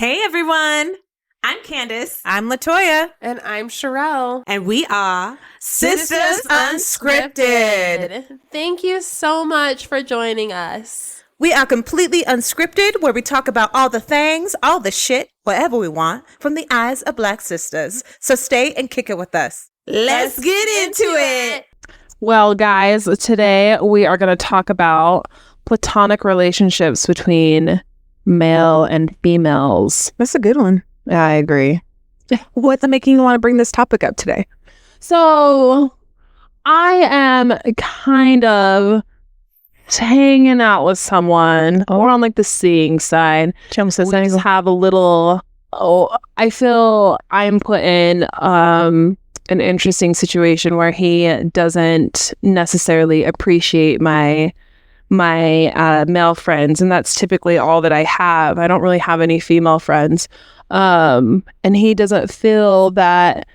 Hey everyone, I'm Candace. I'm Latoya. And I'm Sherelle. And we are Sisters Unscripted. Thank you so much for joining us. We are completely unscripted, where we talk about all the things, all the shit, whatever we want, from the eyes of Black sisters. So stay and kick it with us. Let's get into it. Well, guys, today we are going to talk about platonic relationships between male and females. That's a good one. Yeah, I agree. What's making you want to bring this topic up today? So, I am kind of hanging out with someone. We're on like the seeing side. We just have a little. I feel I'm put in an interesting situation where he doesn't necessarily appreciate my male friends, and that's typically all that I have. I don't really have any female friends, and he doesn't feel that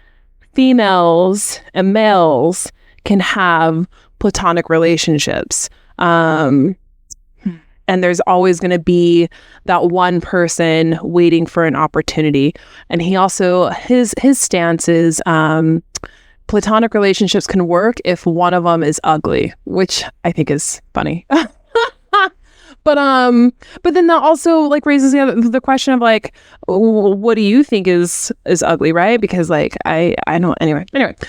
females and males can have platonic relationships. And there's always going to be that one person waiting for an opportunity. And he also, his stance is platonic relationships can work if one of them is ugly, which I think is funny. But then that also like raises the question of like, what do you think is ugly, right? Because like I know anyway.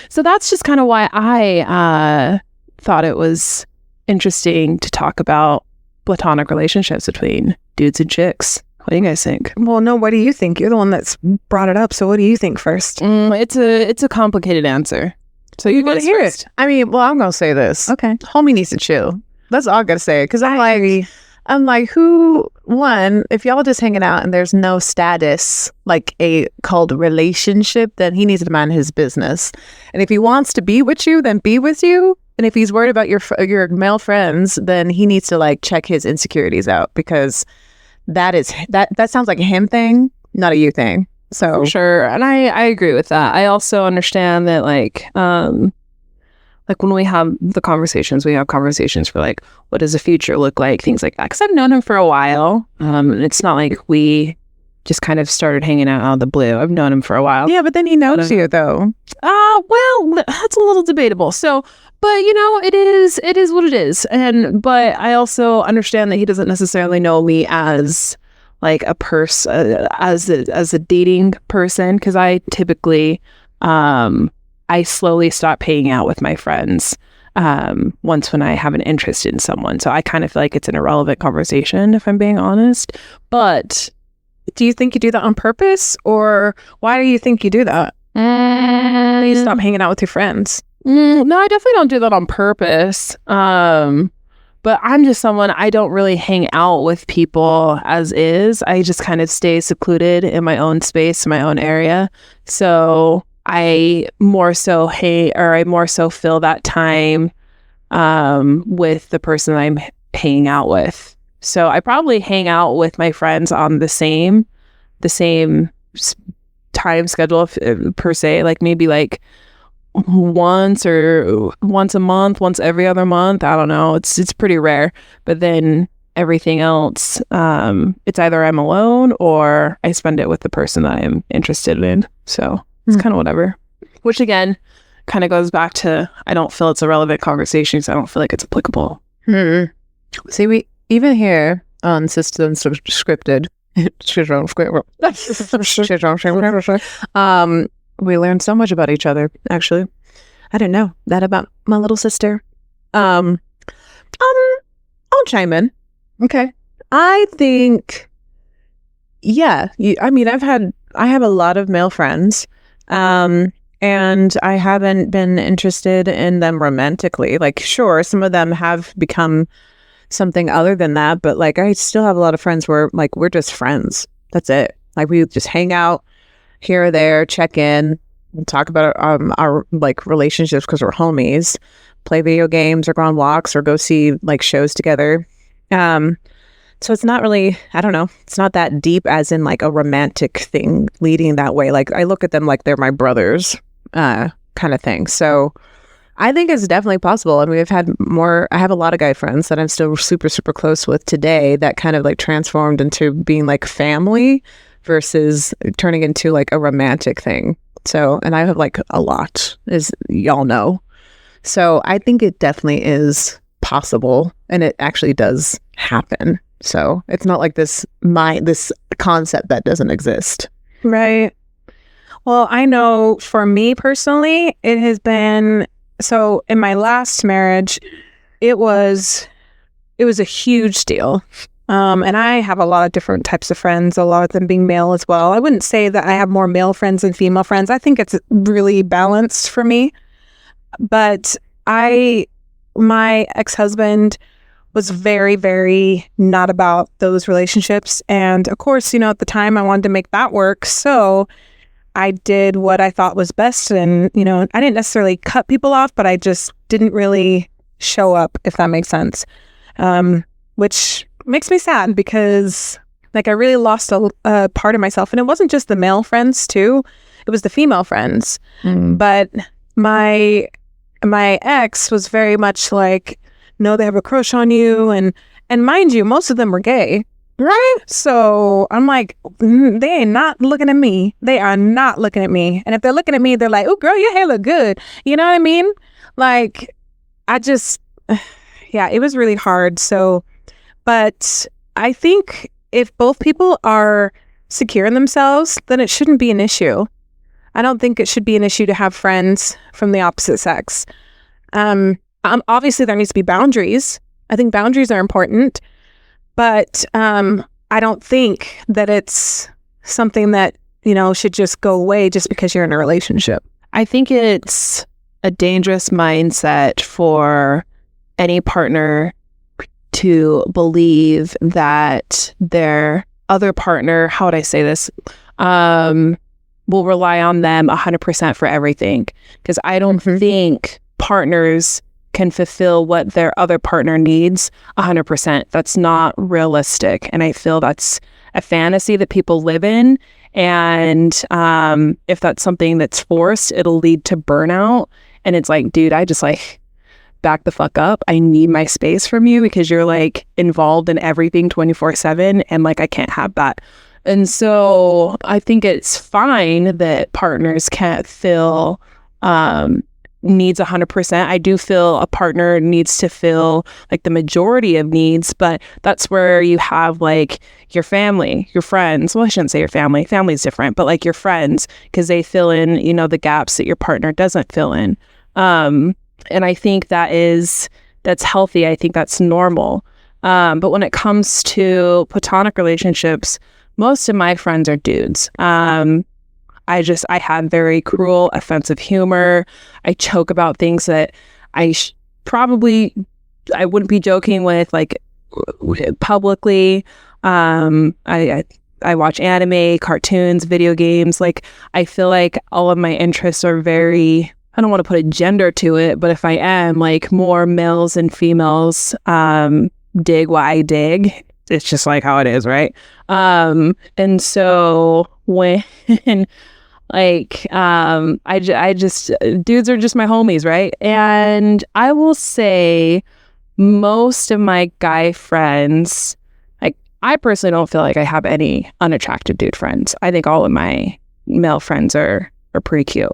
So that's just kind of why I thought it was interesting to talk about platonic relationships between dudes and chicks. What do you guys think? Well, no, what do you think? You're the one that's brought it up. So what do you think first? It's a complicated answer. So you want to hear it. I mean, well, I'm going to say this. Okay. Homie needs to chill. That's all I got to say. Because I'm like, if y'all just hanging out and there's no status, like called relationship, then he needs to mind his business. And if he wants to be with you, then be with you. And if he's worried about your male friends, then he needs to like check his insecurities out, because that sounds like a him thing, not a you thing. So for sure. And I agree with that. I also understand that like when we have conversations for like, what does the future look like? Things like that. Because I've known him for a while. And it's not like we just kind of started hanging out of the blue. I've known him for a while. Yeah, but then he knows you though. Well, that's a little debatable. So, but it is what it is. But I also understand that he doesn't necessarily know me as like a person, as a dating person, because I typically, I slowly stop hanging out with my friends once when I have an interest in someone. So I kind of feel like it's an irrelevant conversation, if I'm being honest. But do you think you do that on purpose, or why do you think you do that? You stop hanging out with your friends. No, I definitely don't do that on purpose. But I'm just someone, I don't really hang out with people as is. I just kind of stay secluded in my own space, my own area. So I more so fill that time with the person that I'm hanging out with. So I probably hang out with my friends on the same time schedule per se, like maybe like once a month, once every other month. I don't know. It's pretty rare. But then everything else, it's either I'm alone or I spend it with the person that I'm interested in. So it's kind of whatever. Which again, kind of goes back to, I don't feel it's a relevant conversation, so I don't feel like it's applicable. See, we even here on Systems Scripted, we learned so much about each other. Actually, I didn't know that about my little sister. I'll chime in. Okay. I think, yeah. I have a lot of male friends. And I haven't been interested in them romantically. Like, sure, some of them have become something other than that, but like I still have a lot of friends where like we're just friends. That's it. Like we just hang out here or there, check in, talk about our like relationships because we're homies, play video games or go on walks or go see like shows together. So it's not really, I don't know, it's not that deep as in like a romantic thing leading that way. Like I look at them like they're my brothers, kind of thing. So I think it's definitely possible. I mean, I have a lot of guy friends that I'm still super, super close with today that kind of like transformed into being like family versus turning into like a romantic thing. So, and I have like a lot, as y'all know. So I think it definitely is possible, and it actually does happen. So it's not like this concept that doesn't exist. Right. Well, I know for me personally, it has been, so in my last marriage, it was a huge deal. And I have a lot of different types of friends, a lot of them being male as well. I wouldn't say that I have more male friends than female friends. I think it's really balanced for me. But my ex-husband was very, very not about those relationships. And of course, at the time I wanted to make that work. So I did what I thought was best. And, I didn't necessarily cut people off, but I just didn't really show up, if that makes sense. Which makes me sad because I really lost a part of myself. And it wasn't just the male friends too. It was the female friends. But my ex was very much like, no, they have a crush on you. And mind you, most of them were gay. Right? So I'm like, they ain't not looking at me. They are not looking at me. And if they're looking at me, they're like, oh, girl, your hair look good. You know what I mean? Like, yeah, it was really hard. So, but I think if both people are secure in themselves, then it shouldn't be an issue. I don't think it should be an issue to have friends from the opposite sex. Obviously, there needs to be boundaries. I think boundaries are important, but I don't think that it's something that, should just go away just because you're in a relationship. I think it's a dangerous mindset for any partner to believe that their other partner, how would I say this, will rely on them 100% for everything. Because I don't think partners can fulfill what their other partner needs 100%. That's not realistic. And I feel that's a fantasy that people live in. And if that's something that's forced, it'll lead to burnout. And it's like, dude, I just back the fuck up. I need my space from you because you're involved in everything 24/7. And I can't have that. And so I think it's fine that partners can't fill needs 100%. I do feel a partner needs to fill the majority of needs, but that's where you have your family, your friends. Well, I shouldn't say your family. Family is different, but your friends, because they fill in, the gaps that your partner doesn't fill in. And I think that's healthy. I think that's normal. But when it comes to platonic relationships, most of my friends are dudes. I have very cruel, offensive humor. I joke about things that I wouldn't be joking with publicly. I watch anime, cartoons, video games. I feel like all of my interests are very, I don't want to put a gender to it, but if I am, more males and females dig what I dig. It's just how it is, right? And so when I just dudes are just my homies, right? And I will say most of my guy friends, I personally don't feel like I have any unattractive dude friends. I think all of my male friends are pretty cute.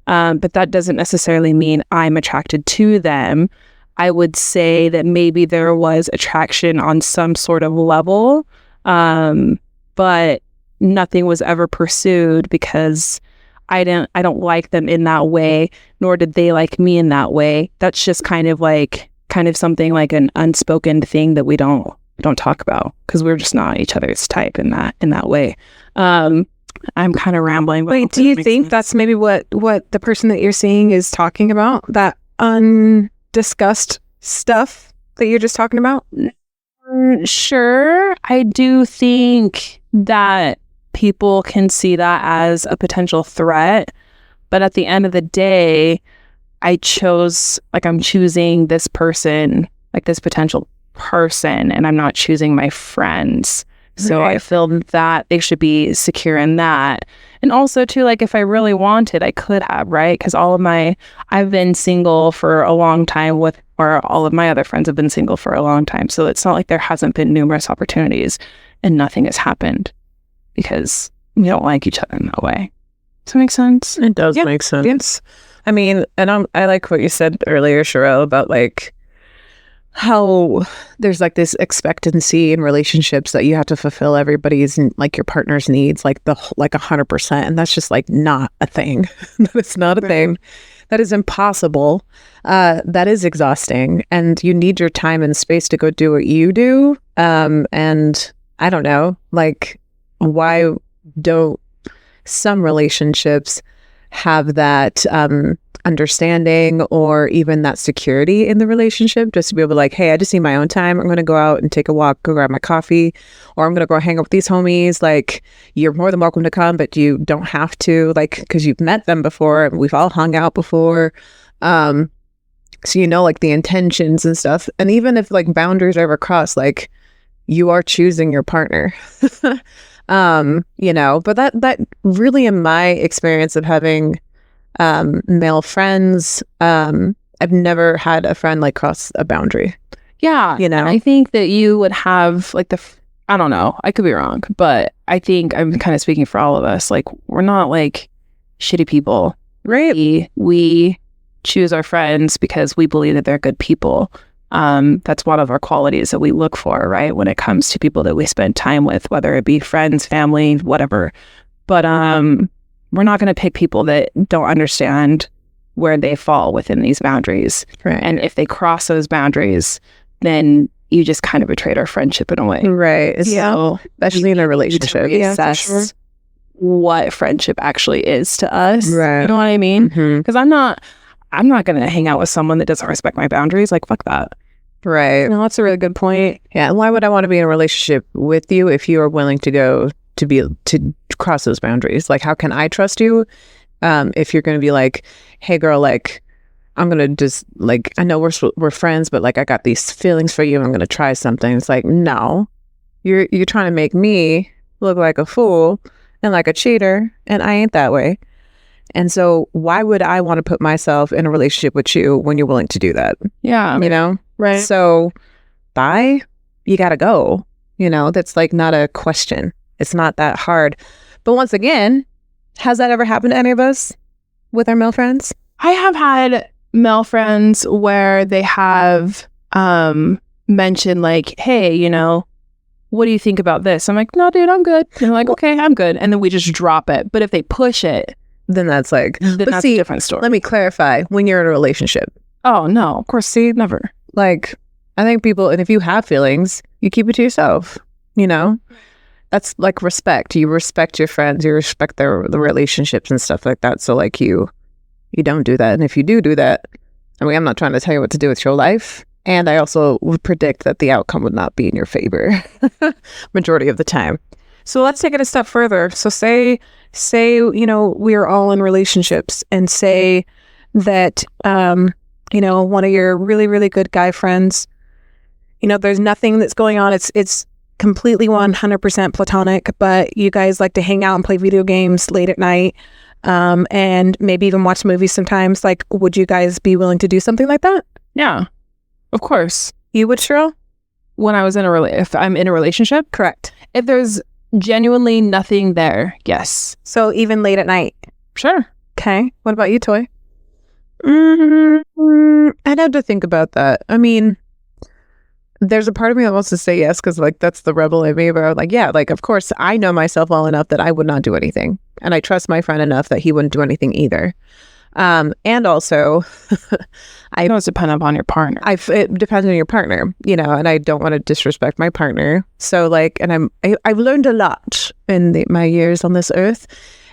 But that doesn't necessarily mean I'm attracted to them. I would say that maybe there was attraction on some sort of level, but nothing was ever pursued because I don't like them in that way, nor did they like me in that way. That's just kind of something an unspoken thing that we don't talk about because we're just not each other's type in that way. I'm kind of rambling. Wait, do you think that's maybe what the person that you're seeing is talking about? That undiscussed stuff that you're just talking about? Sure. I do think that people can see that as a potential threat. But at the end of the day, I'm choosing this person, this potential person, and I'm not choosing my friends. So right. I feel that they should be secure in that. And also too, if I really wanted, I could have, right? Because I've been single for a long time or all of my other friends have been single for a long time. So it's not like there hasn't been numerous opportunities and nothing has happened because we don't like each other in that way. Does that make sense? It does Yeah. make sense. I mean, and I like what you said earlier, Sherelle, about like how there's like this expectancy in relationships that you have to fulfill everybody's like your partner's needs like 100%, and that's just like not a thing. That is not a thing. That is impossible. That is exhausting, and you need your time and space to go do what you do. And I don't know, like, why don't some relationships have that understanding or even that security in the relationship, just to be able to like, hey, I just need my own time. I'm going to go out and take a walk, go grab my coffee, or I'm going to go hang out with these homies. Like, you're more than welcome to come, but you don't have to, like, because you've met them before and we've all hung out before. So you know, like, the intentions and stuff. And even if like boundaries are ever crossed, like, you are choosing your partner. You know, but that really, in my experience of having male friends, I've never had a friend like cross a boundary. Yeah. You know? I think that you would have like I don't know, I could be wrong, but I think I'm kind of speaking for all of us. Like, we're not like shitty people. Right. We choose our friends because we believe that they're good people. That's one of our qualities that we look for, right? When it comes to people that we spend time with, whether it be friends, family, whatever. But we're not going to pick people that don't understand where they fall within these boundaries. Right. And if they cross those boundaries, then you just kind of betrayed our friendship in a way. Right. So Especially in a you need to relationship. reassess what friendship actually is to us. Right. You know what I mean? Mhm. Because I'm not going to hang out with someone that doesn't respect my boundaries. Like, fuck that. Right. No, that's a really good point. Yeah. And why would I want to be in a relationship with you if you are willing to go to cross those boundaries? Like, how can I trust you if you're going to be like, hey girl, like, I'm going to just like, I know we're friends, but like, I got these feelings for you. I'm going to try something. It's like, no, you're trying to make me look like a fool and like a cheater. And I ain't that way. And so why would I want to put myself in a relationship with you when you're willing to do that? Yeah. You know? Right. So bye, you got to go. You know, that's like not a question. It's not that hard. But once again, has that ever happened to any of us with our male friends? I have had male friends where they have mentioned like, hey, you know, what do you think about this? I'm like, no, dude, I'm good. And they're like, okay, I'm good. And then we just drop it. But if they push it, Then that's like, then but that's see, a different story. let me clarify, when you're in a relationship, Oh, no, of course, see, never. like, I think people, and if you have feelings, you keep it to yourself, you know? That's like respect. You respect your friends, you respect the relationships and stuff like that. So like you don't do that. And if you do that, I mean, I'm not trying to tell you what to do with your life. And I also would predict that the outcome would not be in your favor majority of the time. So let's take it a step further. So say, you know, we're all in relationships, and say that, you know, one of your really, really good guy friends, you know, there's nothing that's going on. It's completely 100% platonic, but you guys like to hang out and play video games late at night, and maybe even watch movies sometimes. Like, would you guys be willing to do something like that? Yeah, of course. You would, Cheryl? When I was if I'm in a relationship, Correct. if there's genuinely nothing there, yes. So even late at night. Sure. Okay. What about you, Toy? I'd have to think about that. I mean, there's a part of me that wants to say yes, because like that's the rebel in me, but I'm like, yeah, like of course I know myself well enough that I would not do anything, and I trust my friend enough that he wouldn't do anything either. And also, I know it's dependent upon your partner. it depends on your partner, you know, and I don't want to disrespect my partner. So like, and I've learned a lot in my years on this earth,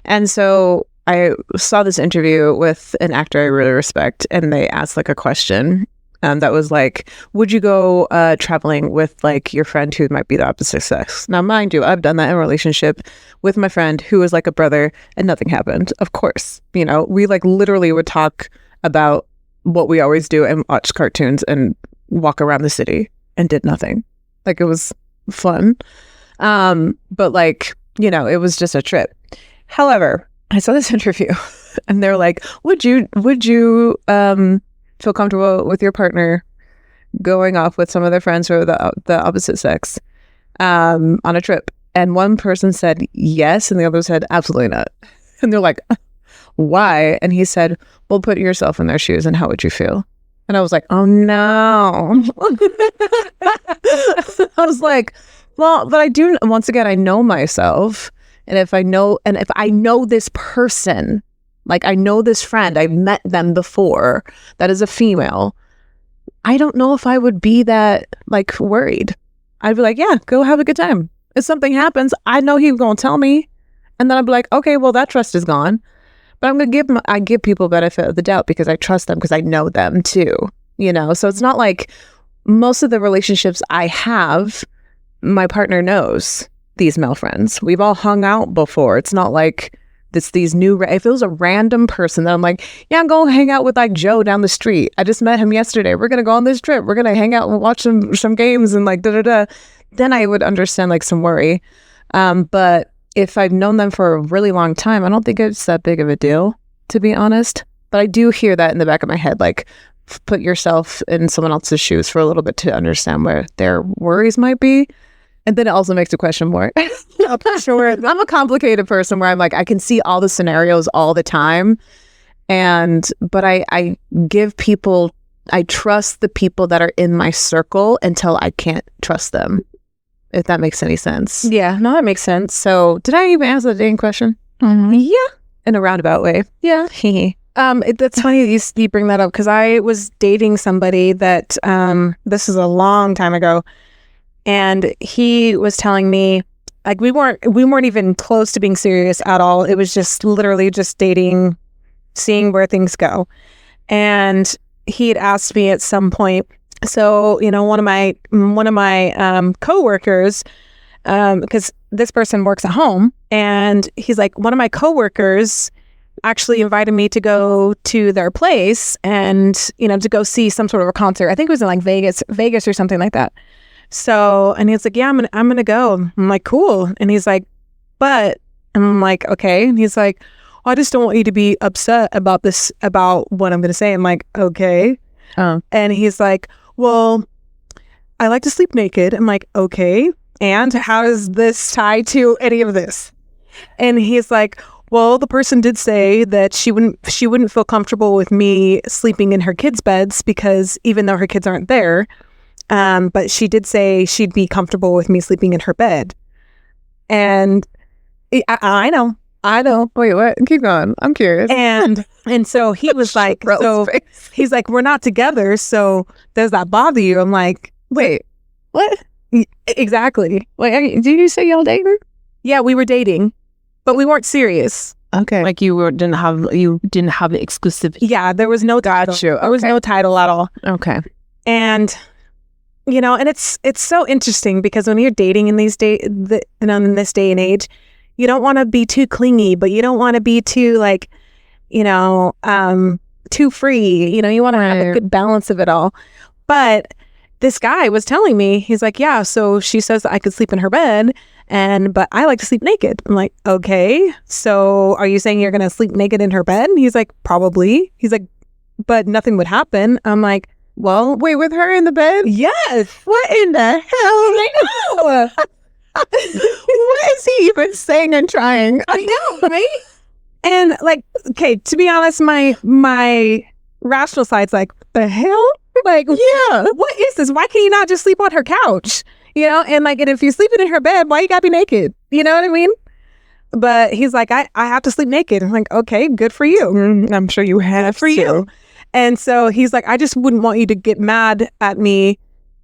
and so I saw this interview with an actor I really respect, and they asked like a question. That was like, would you go traveling with like your friend who might be the opposite sex? Now, mind you, I've done that in a relationship with my friend who was like a brother, and nothing happened. Of course, you know, we like literally would talk about what we always do and watch cartoons and walk around the city and did nothing. Like, it was fun. But like, you know, it was just a trip. However, I saw this interview and they're like, would you feel comfortable with your partner going off with some of their friends who are the opposite sex on a trip? And one person said yes, and the other said absolutely not. And they're like, why? And he said, well, put yourself in their shoes and how would you feel? And I was like, oh no. I was like, well, but I do, once again, I know myself. And if I know this person, like I know this friend, I've met them before, that is a female, I don't know if I would be that like worried. I'd be like, yeah, go have a good time. If something happens, I know he's going to tell me. And then I'd be like, okay, well, that trust is gone. But I'm going to I give people benefit of the doubt because I trust them because I know them too, you know? So it's not like most of the relationships I have, my partner knows these male friends. We've all hung out before. It's not like these new, if it was a random person that I'm like, yeah, I'm going to hang out with like Joe down the street. I just met him yesterday. We're going to go on this trip. We're going to hang out and watch some games and like da-da-da. Then I would understand like some worry. But if I've known them for a really long time, I don't think it's that big of a deal, to be honest. But I do hear that in the back of my head, like put yourself in someone else's shoes for a little bit to understand where their worries might be. And then it also makes a question more. Sure. I'm a complicated person where I'm like, I can see all the scenarios all the time. But I give people, I trust the people that are in my circle until I can't trust them. If that makes any sense. Yeah, no, that makes sense. So did I even answer the dating question? Mm-hmm. Yeah. In a roundabout way. Yeah. That's funny that you bring that up because I was dating somebody that this is a long time ago, and he was telling me like we weren't even close to being serious at all. It was just literally just dating, seeing where things go. And he had asked me at some point. So, you know, one of my coworkers, because this person works at home, and he's like, one of my coworkers actually invited me to go to their place and, you know, to go see some sort of a concert. I think it was in like Vegas or something like that. So, and he's like, yeah, I'm gonna go. I'm like, cool. And he's like, but, and I'm like, okay. And he's like, I just don't want you to be upset about this, about what I'm gonna say. I'm like, okay. And he's like, well, I like to sleep naked. I'm like, okay. And how does this tie to any of this? And he's like, well, the person did say that she wouldn't feel comfortable with me sleeping in her kids' beds because even though her kids aren't there, but she did say she'd be comfortable with me sleeping in her bed. And I know. Wait, what? Keep going. I'm curious. And so he was like, he's like, we're not together, so does that bother you? I'm like, wait, what? Exactly. Wait, did you say y'all dating? Yeah, we were dating, but we weren't serious. Okay. Like you didn't have the exclusive. Yeah, there was no title. There was no title at all. Okay. And you know, and it's so interesting because when you're dating in these in this day and age, you don't want to be too clingy, but you don't want to be too like, you know, too free. You know, you want to have a good balance of it all. But this guy was telling me, he's like, yeah, so she says that I could sleep in her bed, but I like to sleep naked. I'm like, okay, so are you saying you're going to sleep naked in her bed? And he's like, probably. He's like, but nothing would happen. I'm like, well, wait, with her in the bed? Yes. What in the hell? I know. What is he even saying and trying? I know, right? And like, okay, to be honest, my rational side's like, the hell? Like, yeah, what is this? Why can you not just sleep on her couch? You know, and like, and if you're sleeping in her bed, why you gotta be naked? You know what I mean? But he's like, I have to sleep naked. I'm like, okay, good for you. I'm sure you have for you. And so he's like, I just wouldn't want you to get mad at me,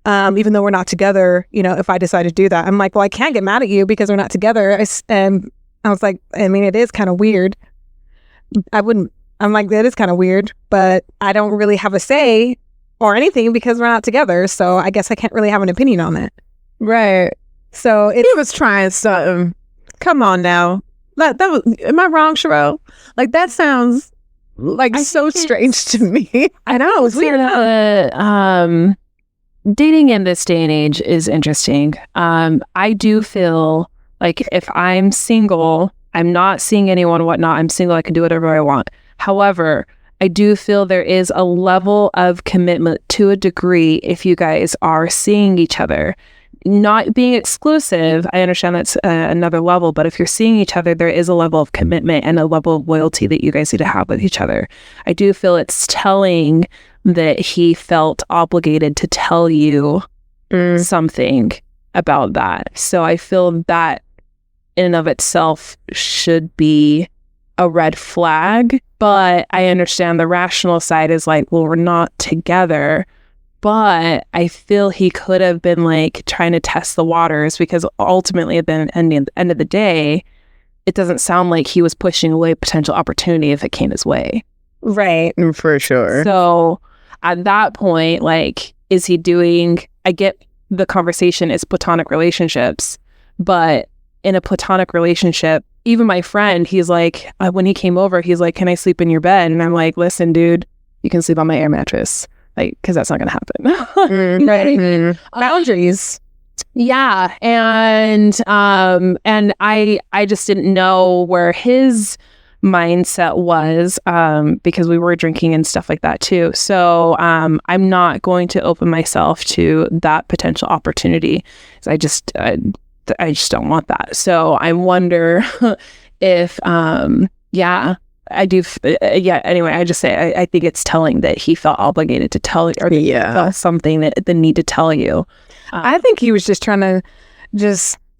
even though we're not together, you know, if I decide to do that. I'm like, well, I can't get mad at you because we're not together. And I was like, I mean, it is kind of weird. I'm like, that is kind of weird, but I don't really have a say or anything because we're not together. So I guess I can't really have an opinion on it. Right. So he was trying something. Come on now. That was, am I wrong, Sherelle? Like, that sounds like so strange to me. I know. It's weird. Dating in this day and age is interesting. I do feel like if I'm single, I'm not seeing anyone, whatnot. I'm single. I can do whatever I want. However, I do feel there is a level of commitment to a degree if you guys are seeing each other. not being exclusive, I understand that's another level, but if you're seeing each other, there is a level of commitment and a level of loyalty that you guys need to have with each other. I do feel it's telling that he felt obligated to tell you something about that. So I feel that in and of itself should be a red flag, but I understand the rational side is like, well, we're not together. But I feel he could have been like trying to test the waters, because ultimately at the end of the day, it doesn't sound like he was pushing away potential opportunity if it came his way. Right. For sure. So at that point, like, is he doing, I get the conversation is platonic relationships, but in a platonic relationship, even my friend, he's like, when he came over, he's like, can I sleep in your bed? And I'm like, listen, dude, you can sleep on my air mattress. Like, because that's not going to happen. Right. Boundaries. Yeah. And I just didn't know where his mindset was, because we were drinking and stuff like that too. So I'm not going to open myself to that potential opportunity. I just don't want that. So I wonder if, I do. Anyway, I just say I think it's telling that he felt obligated to tell you, or he felt something that the need to tell you. I think he was just trying to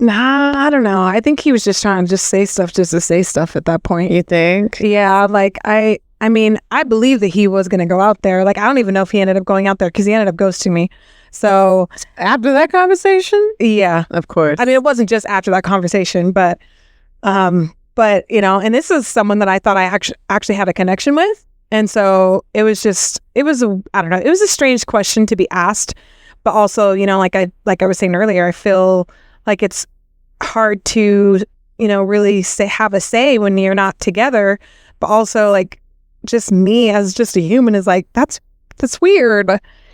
I don't know. I think he was just trying to just say stuff just to say stuff at that point. You think? Yeah. Like I mean, I believe that he was going to go out there. Like, I don't even know if he ended up going out there, because he ended up ghosting me. So After that conversation? yeah, Of course. I mean, it wasn't just after that conversation, but you know, and this is someone that I thought I actually had a connection with. And so it was I don't know, it was a strange question to be asked, but also, you know, like I was saying earlier, I feel like it's hard to, you know, really have a say when you're not together, but also like just me as just a human is like, that's weird.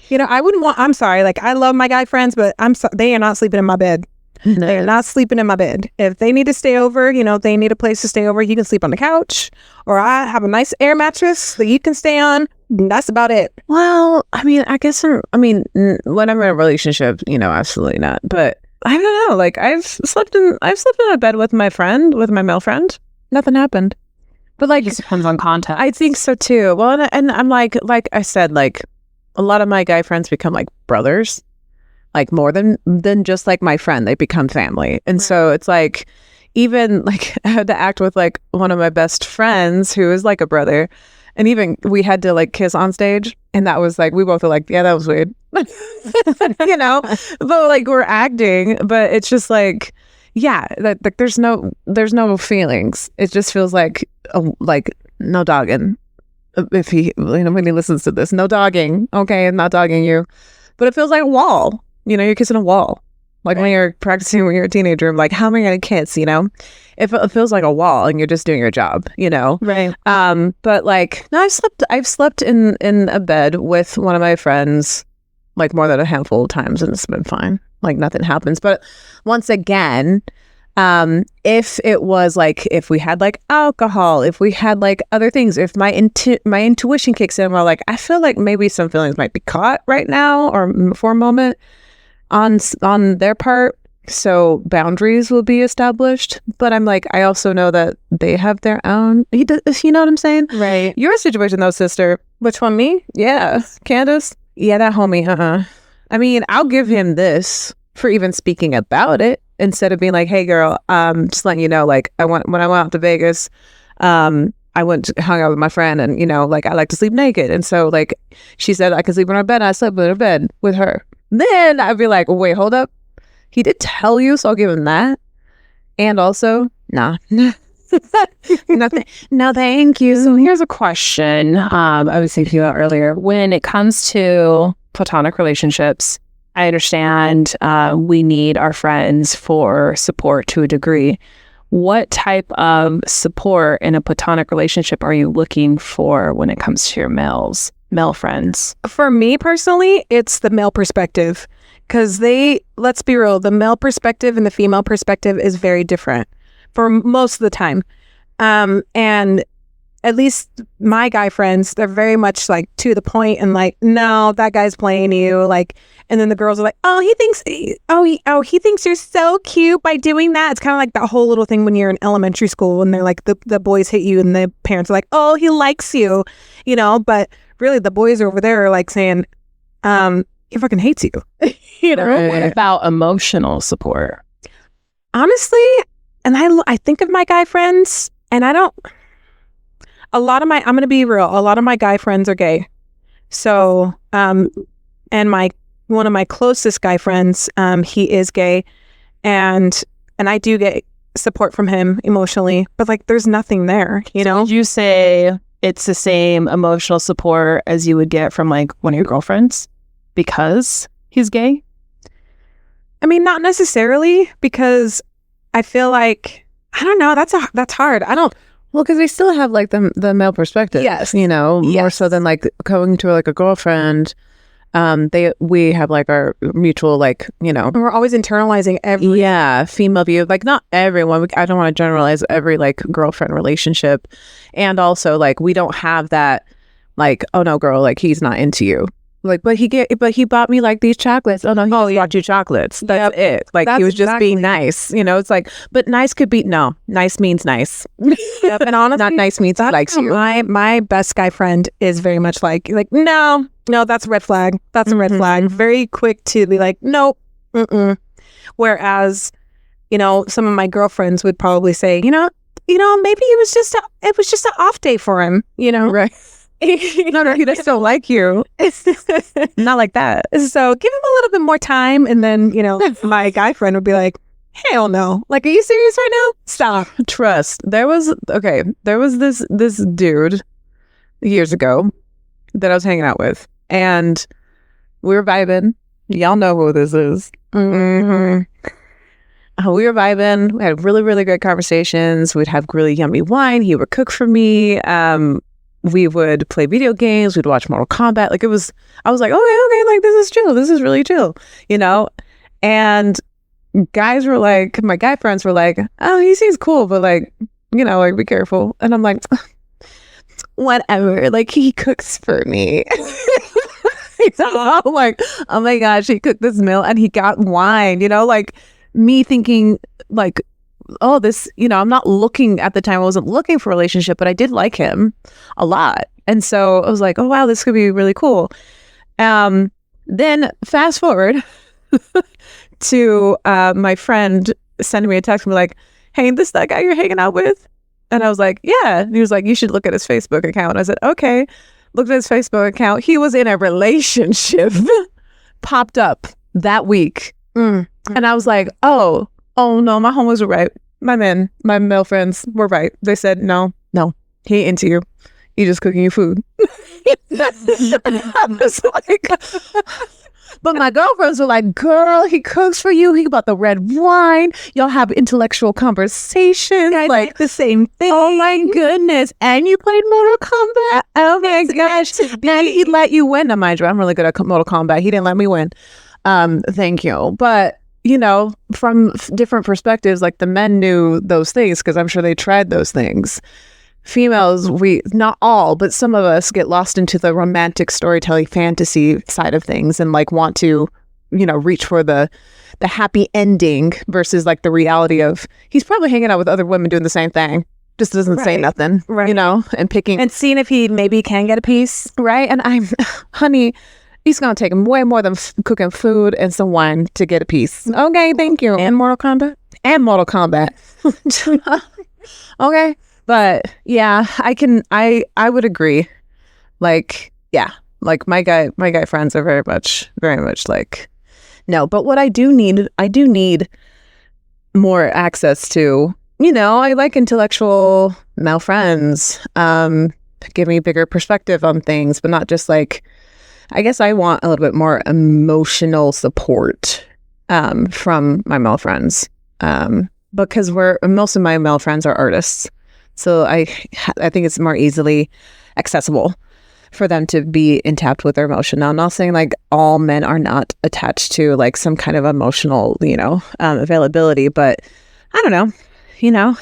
You know, I'm sorry, like I love my guy friends, but they are not sleeping in my bed. No. They're not sleeping in my bed. If they need to stay over, you know, if they need a place to stay over, you can sleep on the couch, or I have a nice air mattress that you can stay on. That's about it. Well, I mean, I guess, when I'm in a relationship, you know, absolutely not. But I don't know. Like, I've slept in a bed with my male friend. Nothing happened. But like, It depends on context. I think so too. Well, and I'm like I said, like, a lot of my guy friends become like brothers, like more than just like my friend. They become family. And so it's like, even like I had to act with like one of my best friends who is like a brother. And even we had to like kiss on stage. And that was like, we both were like, yeah, that was weird. You know, but like we're acting, but it's just like, yeah, like there's no feelings. It just feels like no dogging. If he, you know, when he listens to this, no dogging. Okay, I'm not dogging you, but it feels like a wall. You know, you're kissing a wall. Like when you're practicing when you're a teenager, I'm like, how am I gonna kiss? You know, it feels like a wall, and you're just doing your job. You know, Right. But like, no, I've slept in a bed with one of my friends like more than a handful of times, and it's been fine. Like nothing happens. But once again, if it was like, if we had like alcohol, if we had like other things, if my intuition kicks in, we're like, I feel like maybe some feelings might be caught right now or for a moment on their part. So boundaries will be established. But I'm like, I also know that they have their own, you know what I'm saying? Right. Your situation though, sister. Which one, me? Yeah. Candace? Yeah, that homie, I mean, I'll give him this for even speaking about it, instead of being like, hey girl, just letting you know, like when I went out to Vegas, I hung out with my friend, and you know, like I like to sleep naked. And so like she said I could sleep in her bed, and I slept in her bed with her. Then I'd be like, wait, hold up. He did tell you, so I'll give him that. And also, nah. Nothing. No, thank you. So here's a question I was thinking about earlier. When it comes to platonic relationships, I understand we need our friends for support to a degree. What type of support in a platonic relationship are you looking for when it comes to your male friends? For me personally, it's the male perspective, because let's be real, the male perspective and the female perspective is very different for most of the time. And at least my guy friends, they're very much like to the point and like, no, that guy's playing you. Like, and then the girls are like, oh, he thinks you're so cute by doing that. It's kind of like that whole little thing when you're in elementary school and they're like, the boys hit you and the parents are like, oh, he likes you, you know, but really the boys over there are like saying, he fucking hates you. You know? What about emotional support? Honestly, and I think of my guy friends and I'm going to be real. A lot of my guy friends are gay. So, and one of my closest guy friends, he is gay and I do get support from him emotionally, but like, there's nothing there, you know? Would you say it's the same emotional support as you would get from like one of your girlfriends because he's gay? I mean, not necessarily, because I feel like, I don't know, that's hard. Well, because they still have like the male perspective. Yes. You know, more Yes. so than like going to like a girlfriend. We have like our mutual, like, you know, We're always internalizing every female view. Like not everyone. I don't want to generalize every like girlfriend relationship, and also like we don't have that like, oh no, girl, like he's not into you. Like, but he bought me like these chocolates. Oh no, he bought you chocolates. That's it. Like That's he was just exactly- being nice. You know, it's like, but nice could be no. Nice means nice. Yep, and honestly, Not nice means he likes you. My best guy friend is very much like no, that's a red flag. That's a red flag. Very quick to be like, nope. Mm-mm. Whereas, you know, some of my girlfriends would probably say, you know, maybe it was just an off day for him. You know, Right. No, he just don't like you. Not like that. So give him a little bit more time, and then you know, my guy friend would be like, hell no. Like, are you serious right now? Stop. Trust. There was this dude years ago that I was hanging out with, and we were vibing. Y'all know who this is. Mm-hmm. We were vibing. We had really, really great conversations. We'd have really yummy wine. He would cook for me. We would play video games. We'd watch Mortal Kombat. Like I was like, okay, like this is chill. This is really chill, you know? And guys were like, my guy friends were like, oh, he seems cool, but like, you know, like be careful. And I'm like, whatever. Like he cooks for me. I'm like, oh my gosh, he cooked this meal and he got wine, you know, like me thinking like, oh, this, you know, I'm not looking at the time. I wasn't looking for a relationship, but I did like him a lot. And so I was like, oh, wow, this could be really cool. Then fast forward to my friend sending me a text and be like, hey, this that guy you're hanging out with? And I was like, yeah. And he was like, you should look at his Facebook account. I said, okay. Looked at his Facebook account. He was in a relationship. Popped up that week. And I was like, oh no, my homies were right. My male friends were right. They said, no, he ain't into you. He just cooking you food. I was like, but my girlfriends were like, girl, he cooks for you. He bought the red wine. Y'all have intellectual conversations. I like the same thing. oh my goodness. And you played Mortal Kombat. Oh my gosh. Now he let you win. Now, mind you, I'm really good at Mortal Kombat. He didn't let me win. Thank you. But you know, from different perspectives, like the men knew those things because I'm sure they tried those things. Females, not all, but some of us get lost into the romantic storytelling fantasy side of things and like want to, you know, reach for the happy ending versus like the reality of he's probably hanging out with other women doing the same thing. Just doesn't say nothing, you know, and picking. And seeing if he maybe can get a piece. Right. And honey, it's going to take him way more than cooking food and some wine to get a piece. Okay, thank you. And Mortal Kombat? And Mortal Kombat. Okay. But yeah, I would agree. Like, yeah, like my guy friends are very much like, no. But what I do need more access to, you know, I like intellectual male friends, give me a bigger perspective on things, but not just like, I guess I want a little bit more emotional support from my male friends because most of my male friends are artists. So I think it's more easily accessible for them to be in touch with their emotion. Now, I'm not saying like all men are not attached to like some kind of emotional, you know, availability, but I don't know, you know,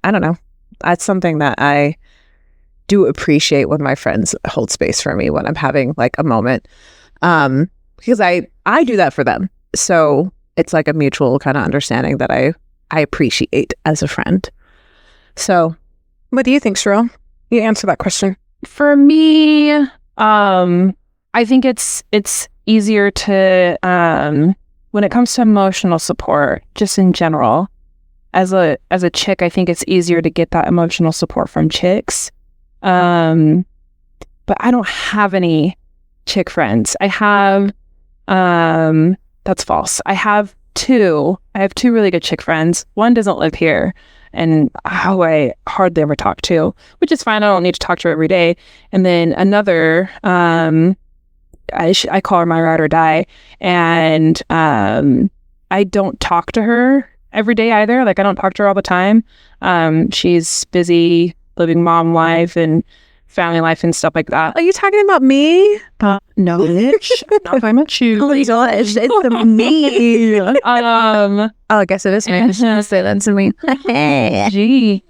I don't know. That's something that I do appreciate when my friends hold space for me when I'm having like a moment. Because I do that for them. So it's like a mutual kind of understanding that I appreciate as a friend. So What do you think, Cheryl? You answer that question. For me, I think it's easier to when it comes to emotional support, just in general. As a chick, I think it's easier to get that emotional support from chicks. But I don't have any chick friends. I have that's false. I have two really good chick friends. One doesn't live here, and I hardly ever talk to, which is fine. I don't need to talk to her every day. And then another, I call her my ride or die, and I don't talk to her every day either. Like, I don't talk to her all the time. She's busy living mom life and family life and stuff like that. are you talking about me? No, bitch. Not talking about you. Oh my gosh, it's me. Oh, I guess it is me. I shouldn't say that to me. Gee.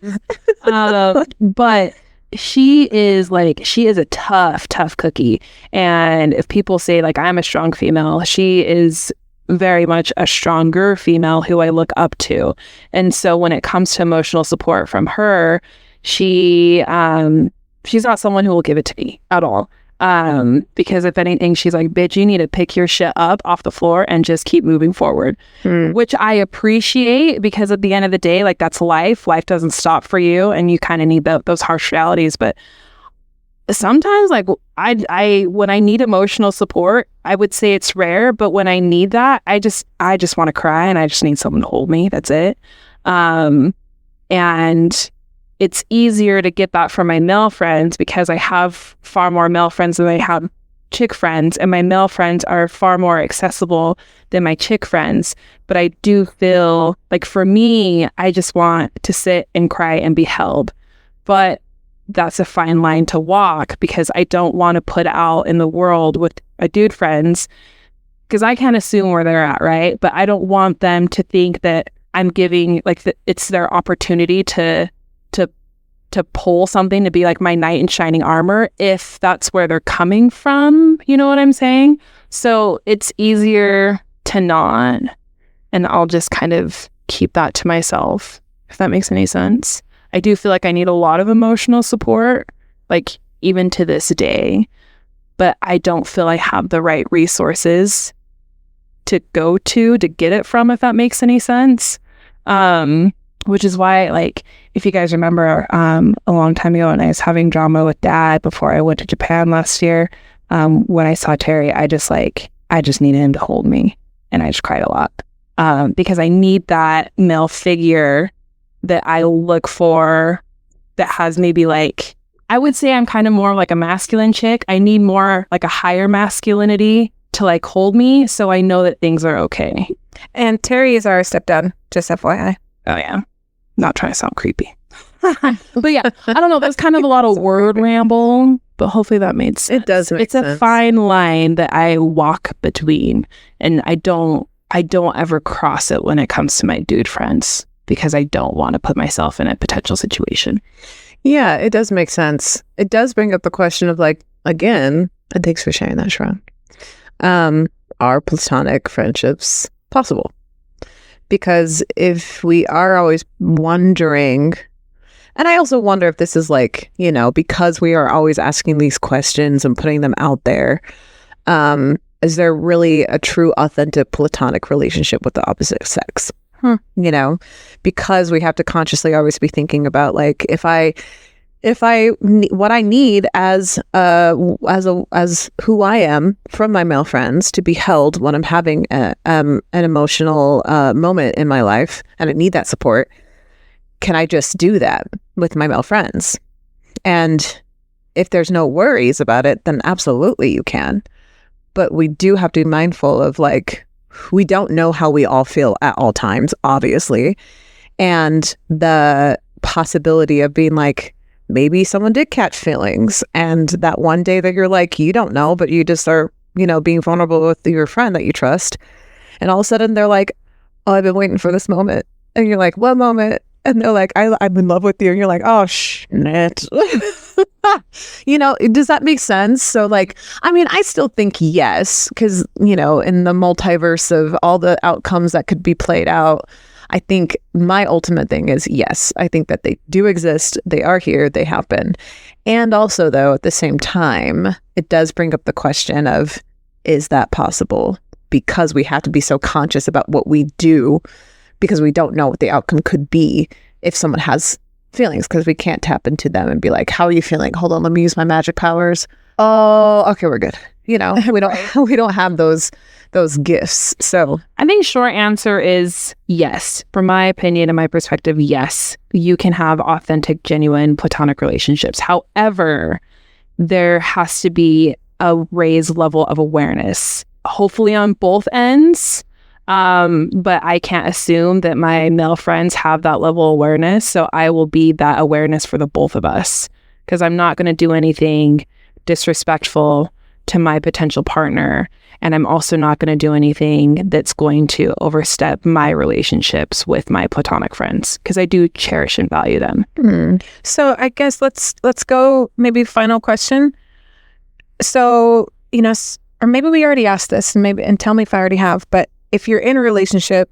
But she is a tough cookie. And if people say like I'm a strong female, she is very much a stronger female who I look up to. And so when it comes to emotional support from her, she's not someone who will give it to me at all. Because if anything, she's like, bitch, you need to pick your shit up off the floor and just keep moving forward, which I appreciate, because at the end of the day, like, that's life. Life doesn't stop for you, and you kind of need those harsh realities. But sometimes, like, I when I need emotional support, I would say it's rare, but when I need that, I just want to cry, and I just need someone to hold me. That's it. And it's easier to get that from my male friends because I have far more male friends than I have chick friends, and my male friends are far more accessible than my chick friends. But I do feel like, for me, I just want to sit and cry and be held. But that's a fine line to walk, because I don't want to put out in the world with my dude friends, because I can't assume where they're at, right? But I don't want them to think that I'm giving, like, it's their opportunity to pull something to be like my knight in shining armor, if that's where they're coming from. You know what I'm saying? So it's easier to not, and I'll just kind of keep that to myself, if that makes any sense. I do feel like I need a lot of emotional support, like, even to this day, but I don't feel I have the right resources to go to get it from, if that makes any sense. Which is why, like, if you guys remember, a long time ago when I was having drama with Dad before I went to Japan last year, when I saw Terry, I just needed him to hold me, and I just cried a lot, because I need that male figure that I look for that has maybe, like, I would say I'm kind of more like a masculine chick. I need more like a higher masculinity to, like, hold me, so I know that things are okay. And Terry is our stepdad, just FYI. Oh yeah. Not trying to sound creepy. But yeah, I don't know. That's kind of a lot of word ramble, but hopefully that made sense. It does make sense. It's a fine line that I walk between, and I don't ever cross it when it comes to my dude friends, because I don't want to put myself in a potential situation. Yeah, it does make sense. It does bring up the question of, like, again, and thanks for sharing that, Sharon. Are platonic friendships possible? Because if we are always wondering, and I also wonder if this is, like, you know, because we are always asking these questions and putting them out there, is there really a true, authentic platonic relationship with the opposite sex? You know, because we have to consciously always be thinking about, like, what I need as who I am from my male friends, to be held when I'm having an emotional moment in my life, and I need that support. Can I just do that with my male friends? And if there's no worries about it, then absolutely you can. But we do have to be mindful of, like, we don't know how we all feel at all times, obviously, and the possibility of being like, maybe someone did catch feelings, and that one day that you're like, you don't know, but you just are, you know, being vulnerable with your friend that you trust, and all of a sudden they're like, oh, I've been waiting for this moment, and you're like, what moment? and they're like, I'm in love with you. And you're like, oh, shit. Does that make sense? So like, I mean, I still think yes, because, in the multiverse of all the outcomes that could be played out, I think my ultimate thing is yes. I think that they do exist. They are here. They happen. And also, though, at the same time, it does bring up the question of, is that possible? Because we have to be so conscious about what we do because we don't know what the outcome could be if someone has feelings, because we can't tap into them and be like, how are you feeling? Hold on, let me use my magic powers. Oh, okay, we're good. We don't have those gifts. So I think short answer is yes. From my opinion and my perspective, yes, you can have authentic, genuine platonic relationships. However, there has to be a raised level of awareness, hopefully on both ends. But I can't assume that my male friends have that level of awareness. So I will be that awareness for the both of us, because I'm not going to do anything disrespectful to my potential partner. And I'm also not going to do anything that's going to overstep my relationships with my platonic friends, because I do cherish and value them. So I guess let's go maybe final question. So, or maybe we already asked this, and tell me if I already have, but if you're in a relationship,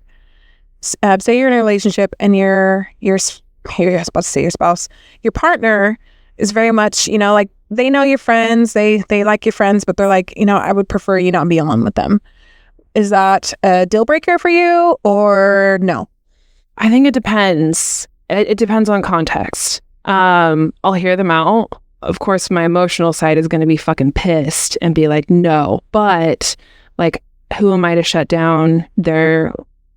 say you're in a relationship and you're about to say your spouse, your partner is very much, like they know your friends, they like your friends, but they're like, I would prefer you not be alone with them. Is that a deal breaker for you or no? I think it depends. It depends on context. I'll hear them out. Of course, my emotional side is going to be fucking pissed and be like, no, but like, who am I to shut down their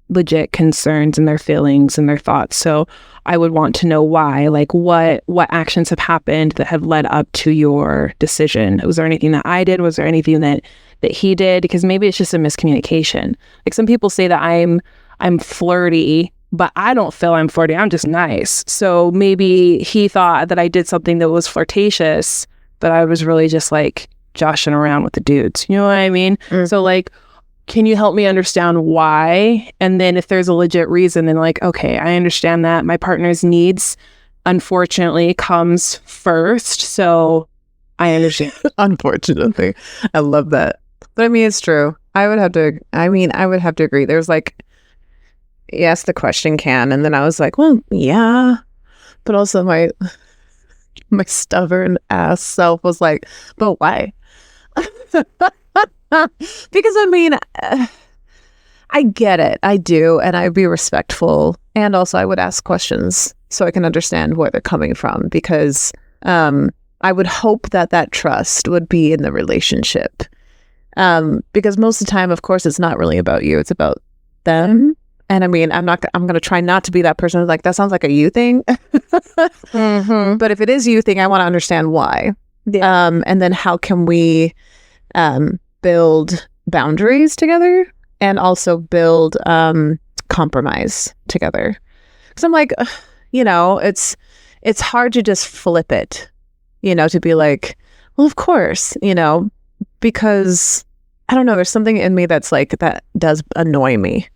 legit concerns and their feelings and their thoughts? So I would want to know why, like what actions have happened that have led up to your decision. Was there anything that I did? Was there anything that he did? Because maybe it's just a miscommunication. Like some people say that I'm flirty, but I don't feel I'm flirty. I'm just nice. So maybe he thought that I did something that was flirtatious, but I was really just like joshing around with the dudes. You know what I mean? So like, can you help me understand why? And then if there's a legit reason, then like, okay, I understand that my partner's needs, unfortunately, comes first. So I understand. Unfortunately, I love that. But I mean, it's true. I would have to agree. There's like, yes, the question can. And then I was like, well, yeah. But also my stubborn ass self was like, but why? Because I mean, I get it. I do. And I'd be respectful. And also I would ask questions so I can understand where they're coming from. Because I would hope that trust would be in the relationship. Because most of the time, of course, it's not really about you. It's about them. And I mean, I'm going to try not to be that person who's like, that sounds like a you thing. But if it is you thing, I want to understand why. Yeah. And then how can we build boundaries together and also build compromise together? Because I'm like, it's hard to just flip it, to be like, well, of course, because I don't know, there's something in me that's like, that does annoy me.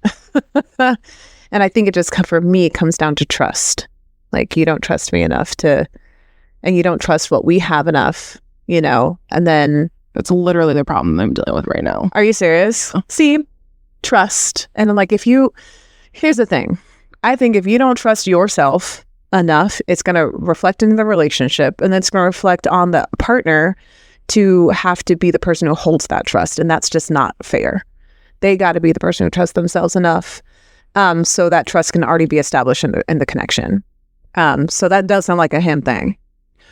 And I think it just, for me, it comes down to trust. Like, you don't trust me enough and you don't trust what we have enough, and then that's literally the problem I'm dealing with right now. Are you serious? See, trust. And I'm like, here's the thing. I think if you don't trust yourself enough, it's going to reflect in the relationship, and then it's going to reflect on the partner to have to be the person who holds that trust. And that's just not fair. They got to be the person who trusts themselves enough so that trust can already be established in the connection. So that does sound like a him thing.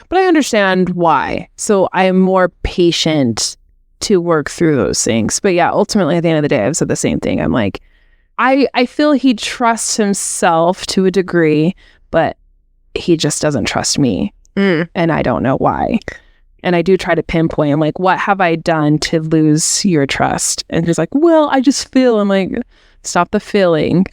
But I understand why. So I am more patient to work through those things. But yeah, ultimately, at the end of the day, I've said the same thing. I'm like, I feel he trusts himself to a degree, but he just doesn't trust me. And I don't know why. And I do try to pinpoint, I'm like, what have I done to lose your trust? And he's like, well, I just feel. I'm like, stop the feeling.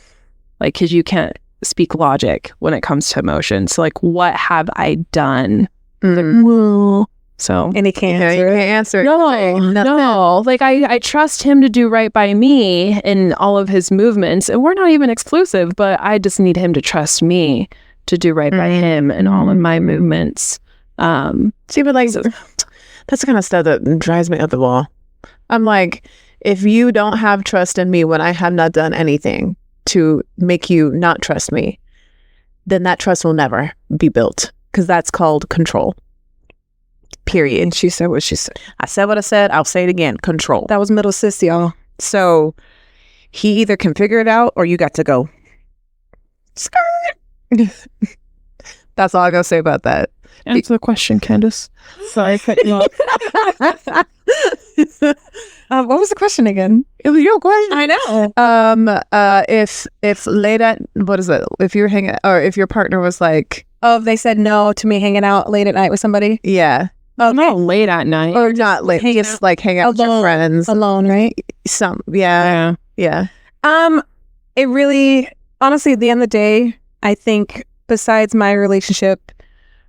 Like, because you can't speak logic when it comes to emotions. So like, what have I done? Like, well, So And he can't Yeah, you answer can't it. answer it. no. Like I trust him to do right by me in all of his movements, and we're not even exclusive, but I just need him to trust me to do right by him in all of my movements. See, but like, that's the kind of stuff that drives me up the wall. I'm like, if you don't have trust in me when I have not done anything to make you not trust me, then that trust will never be built, because that's called control. Period. And she said what she said. I said what I said. I'll say it again. Control. That was middle sis, y'all. So he either can figure it out or you got to go. Skirt. That's all I gotta say about that. Answer the question, Candace. Sorry, I cut you off. What was the question again? It was your question. I know. If late at, what is it? If you're hanging, or if your partner was like, Oh, if they said no to me hanging out late at night with somebody yeah, Not late at night. or not late, Hanging just like hang out with your Alone. friends. alone, right? Yeah. It really, honestly, at the end of the day, I think besides my relationship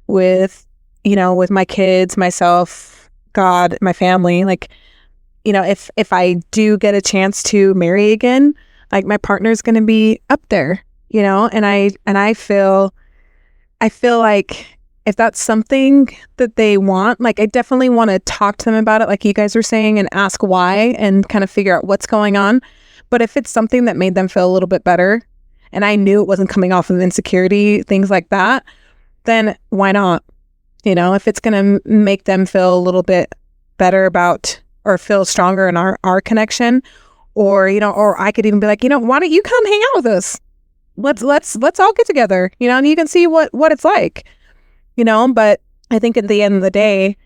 with, with my kids, myself, God, my family, like, if I do get a chance to marry again, like my partner's going to be up there, and I feel like if that's something that they want, like I definitely want to talk to them about it, like you guys were saying, and ask why and kind of figure out what's going on. But if it's something that made them feel a little bit better, and I knew it wasn't coming off of insecurity, things like that, then why not? If it's going to make them feel a little bit better about, or feel stronger in our connection, or, or I could even be like, why don't you come hang out with us? Let's all get together, and you can see what it's like, but I think at the end of the day,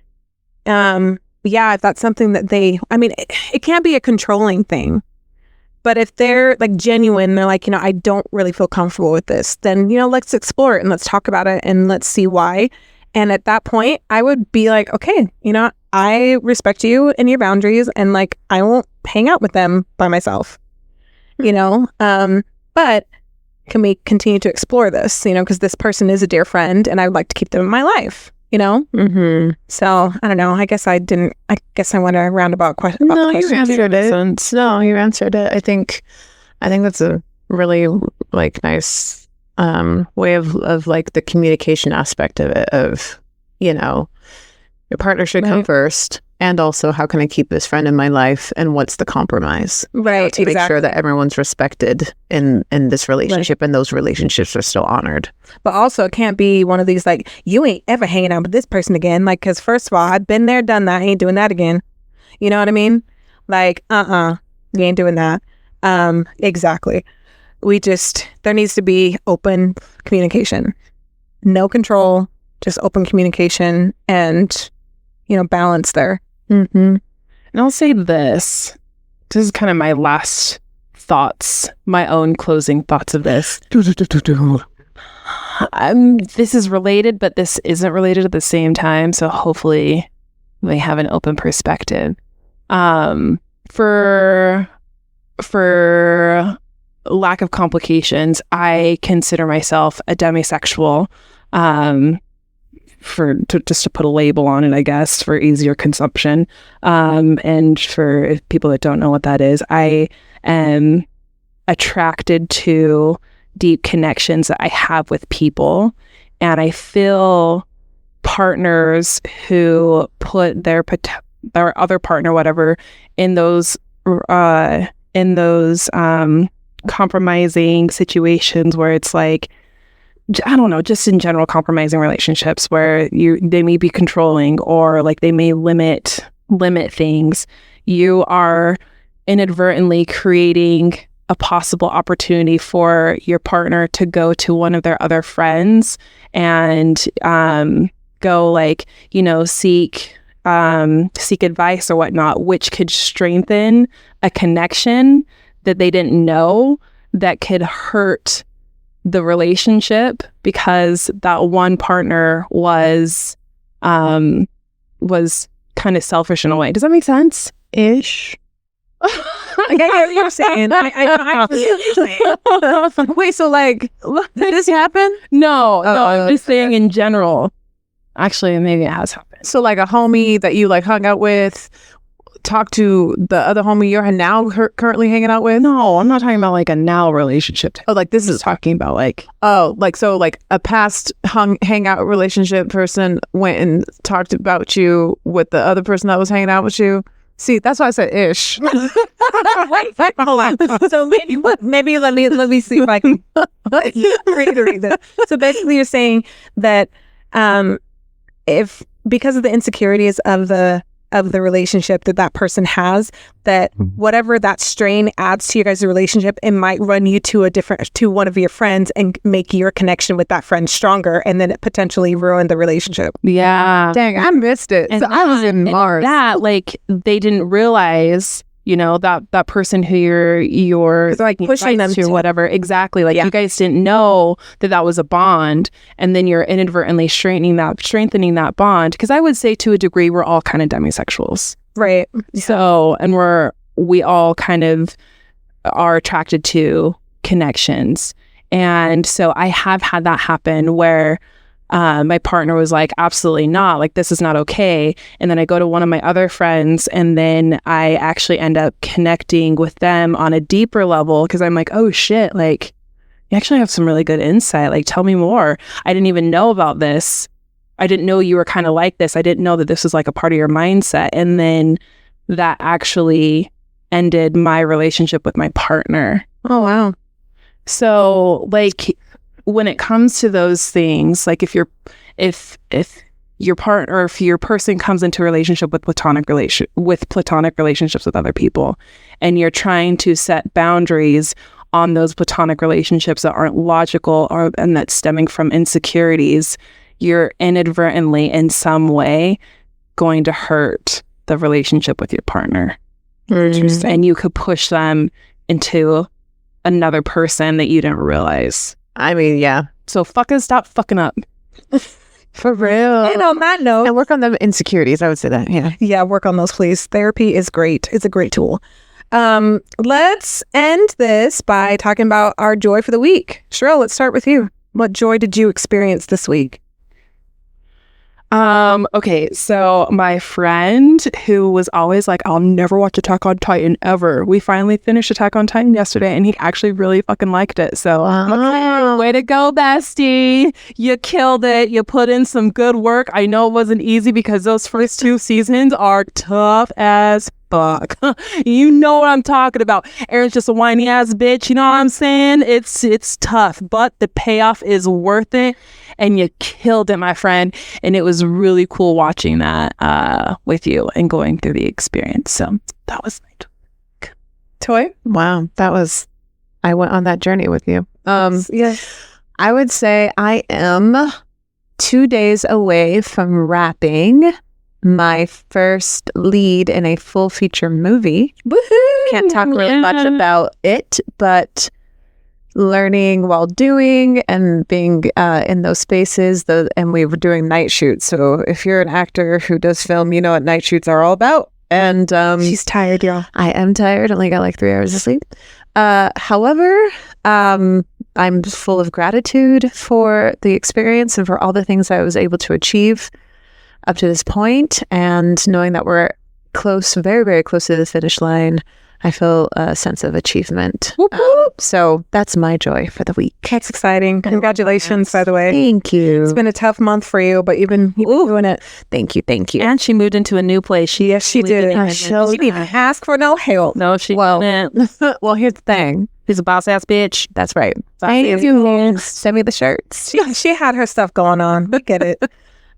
if that's something that it can't be a controlling thing. But if they're like genuine, they're like, I don't really feel comfortable with this, then, let's explore it and let's talk about it and let's see why. And at that point, I would be like, okay, I respect you and your boundaries, and like, I won't hang out with them by myself, but can we continue to explore this, because this person is a dear friend and I would like to keep them in my life, Mm-hmm. So I don't know. I guess I went a roundabout question. No, you answered it. No, you answered it. I think that's a really like nice way of like the communication aspect of it, of your partner should come first, and also how can I keep this friend in my life, and what's the compromise, Right, to make sure that everyone's respected in this relationship, and those relationships are still honored. But also, it can't be one of these like, you ain't ever hanging out with this person again. Like, because first of all, I've been there, done that. I ain't doing that again. You know what I mean? Like, you ain't doing that. Exactly. There needs to be open communication, no control, just open communication, and balance there. Mm-hmm. And I'll say this. This is kind of my last thoughts, my own closing thoughts of this. This is related, but this isn't related at the same time. So hopefully they have an open perspective. For lack of complications, I consider myself a demisexual. Just to put a label on it, I guess, for easier consumption. And for people that don't know what that is, I am attracted to deep connections that I have with people. And I feel partners who put their other partner, whatever, in those compromising situations where it's like, I don't know, just in general compromising relationships where they may be controlling, or like they may limit things. You are inadvertently creating a possible opportunity for your partner to go to one of their other friends and go like, seek advice or whatnot, which could strengthen a connection that they didn't know, that could hurt the relationship because that one partner was kind of selfish in a way. Does that make sense? Ish. I get what you're saying. Wait, so like, did this happen? No, I'm just saying in general. Actually, maybe it has happened. So like a homie that you like hung out with, talk to the other homie you're now currently hanging out with? No, I'm not talking about like a now relationship. Oh, like this is Talking about like, oh, like so like a past hangout relationship person went and talked about you with the other person that was hanging out with you. See, that's why I said ish. Hold on. So maybe let me see if I can reiterate that. So basically, you're saying that if because of the insecurities of the relationship that person has, that whatever that strain adds to your guys' relationship, it might run you to one of your friends and make your connection with that friend stronger, and then it potentially ruin the relationship. yeah. Dang, I missed it. And So I was in Mars. That like they didn't realize, you know, that person who you're like pushing them to to. whatever. Exactly. Like you guys didn't know that was a bond, and then you're inadvertently strengthening that bond. Because I would say to a degree we're all kind of demisexuals. Right. So, and we all kind of are attracted to connections. And so I have had that happen where my partner was like, absolutely not, like this is not okay. And then I go to one of my other friends, and then I actually end up connecting with them on a deeper level because I'm like, oh shit, like you actually have some really good insight. Like tell me more. I didn't even know about this. I didn't know you were kind of like this. I didn't know that this was like a part of your mindset. And then that actually ended my relationship with my partner. Oh wow. So like when it comes to those things, like if your partner or if your person comes into a relationship with platonic relationships with other people, and you're trying to set boundaries on those platonic relationships that aren't logical and that's stemming from insecurities, you're inadvertently in some way going to hurt the relationship with your partner. Interesting. And you could push them into another person that you didn't realize. I mean, yeah. So stop fucking up. For real. And on that note, And work on the insecurities. I would say that. Yeah. yeah, work on those, please. Therapy is great. It's a great tool. Let's end this by talking about our joy for the week. Cheryl, let's start with you. What joy did you experience this week? Okay, so my friend who was always like, I'll never watch Attack on Titan ever. We finally finished Attack on Titan yesterday, and he actually really fucking liked it. So way to go, bestie. You killed it. You put in some good work. I know it wasn't easy because those first 2 seasons are tough as fuck. You know what I'm talking about. Erin's just a whiny ass bitch. You know what I'm saying? It's tough, but the payoff is worth it. And you killed it, my friend. And it was really cool watching that with you and going through the experience. So that was my Toy? Wow. I went on that journey with you. Yeah. I would say I am 2 days away from wrapping my first lead in a full feature movie. Woohoo! Can't talk really much about it, but learning while doing and being in those spaces, and we were doing night shoots. So if you're an actor who does film, you know what night shoots are all about. And She's tired, y'all. I am tired. Only got like 3 hours of sleep. However, I'm full of gratitude for the experience and for all the things I was able to achieve up to this point. And knowing that we're close, very, very close to the finish line, I feel a sense of achievement. Whoop, whoop. So that's my joy for the week. That's exciting. Congratulations, by the way. Thank you. It's been a tough month for you, but you've been doing it. Thank you. Thank you. And she moved into a new place. Yes, she did. She didn't even ask for no help. No, she Well, didn't. well, here's the thing. She's a boss ass bitch. That's right. Thank you. Send me the shirts. She had her stuff going on. We get it.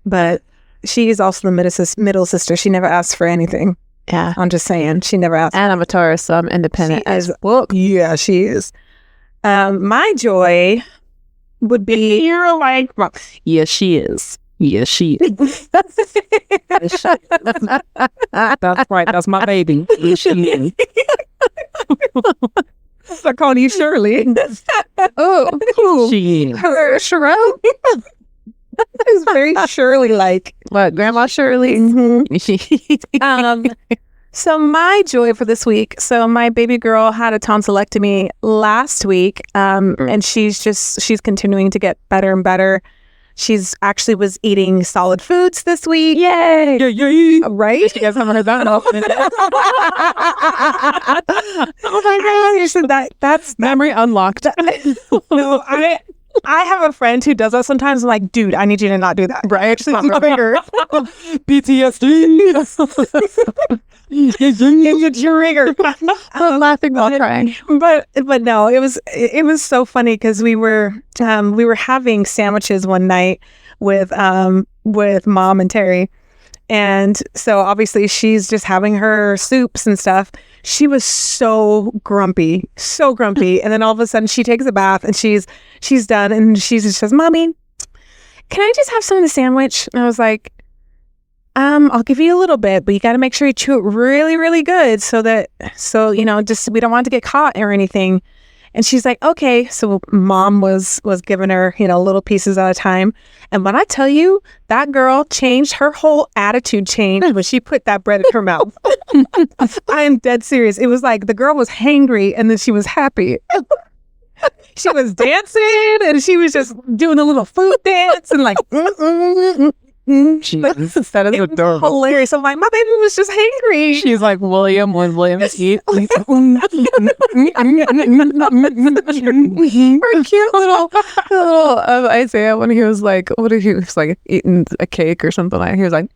But she is also the middle sister. She never asked for anything. Yeah. I'm just saying. She never asked. And I'm a Taurus, so I'm independent She is. as well. Yeah, she is. My joy would be... You're like, yes, she is. Yes, she is. That's right. That's my baby. Yes, she is. I call you Shirley. Oh, She is. Her Cheryl. It's very Shirley-like. what? Grandma Shirley? So my joy for this week. So my baby girl had a tonsillectomy last week, and she's continuing to get better and better. She's actually was eating solid foods this week. Yay! Right? You guys haven't heard that in a minute. Oh my God. So that's Memory unlocked. no, I have a friend who does that sometimes. I'm like, dude, I need you to not do that. Right? She's like, trigger. PTSD. It's your trigger. I'm laughing while crying. But no, it was so funny because we were having sandwiches one night with Mom and Terry. And so obviously she's just having her soups and stuff. She was so grumpy. And then all of a sudden she takes a bath and she's done and she just says, Mommy, can I just have some of the sandwich? And I was like, I'll give you a little bit, but you got to make sure you chew it really, really good so we don't want it to get caught or anything. And she's like, okay. So Mom was giving her, little pieces at a time. And when I tell you, that girl changed, her whole attitude changed when she put that bread in her mouth. I am dead serious. It was like the girl was hangry and then she was happy. She was dancing and she was just doing a little food dance and like, Jesus, that is adorable. Hilarious. I'm like, my baby was just hangry. She's like William when William's eat. Her cute little Isaiah when he was like, he was like eating a cake or something like. He was like,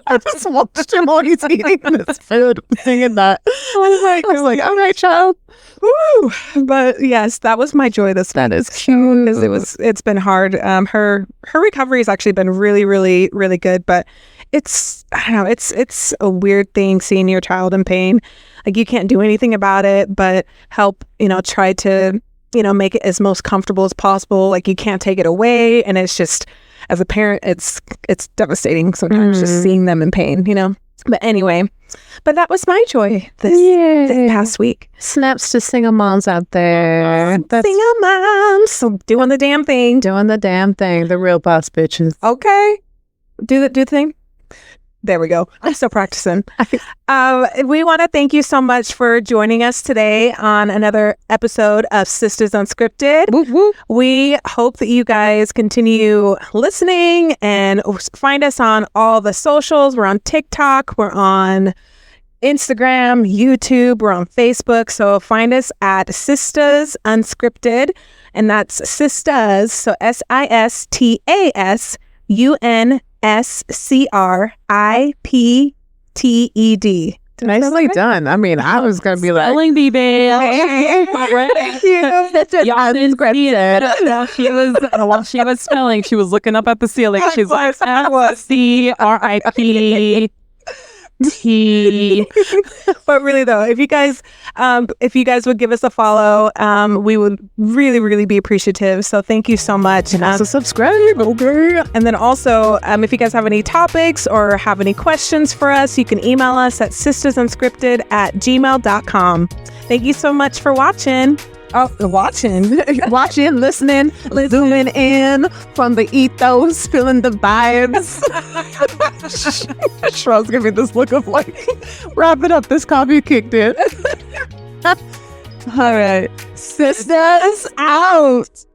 I just watched him while he's eating his food, singing that. I was like, all right, child. Woo! But yes, that was my joy this That is cute. It's been hard. Her recovery has actually been really, really, really good, but it's a weird thing seeing your child in pain. Like you can't do anything about it, but help, try to, make it as most comfortable as possible. Like you can't take it away. And it's just, as a parent, it's devastating sometimes just seeing them in pain, But anyway, that was my joy this past week. Snaps to single moms out there. Single moms. So doing the damn thing. The real boss bitches. Okay. Do the thing. There we go. I'm still practicing. We want to thank you so much for joining us today on another episode of Sisters Unscripted. Woo, woo. We hope that you guys continue listening and find us on all the socials. We're on TikTok. We're on Instagram, YouTube. We're on Facebook. So find us at Sisters Unscripted. And that's Sisters. So SISTAS UNSCRIPTED. Nicely done. I mean, I was going to be like, Spelling bee babe. Y'all didn't She was, while she was spelling, she was looking up at the ceiling. She's like, SCRIPT. But really though, if you guys would give us a follow, we would really, really be appreciative. So thank you so much. And also subscribe. Okay. And then also, if you guys have any topics or have any questions for us, you can email us at sistersunscripted@gmail.com. Thank you so much for watching. Watching, listening, zooming in from the ethos, feeling the vibes. Shrub's giving me this look of like, wrap it up, this coffee kicked in. All right, sisters out.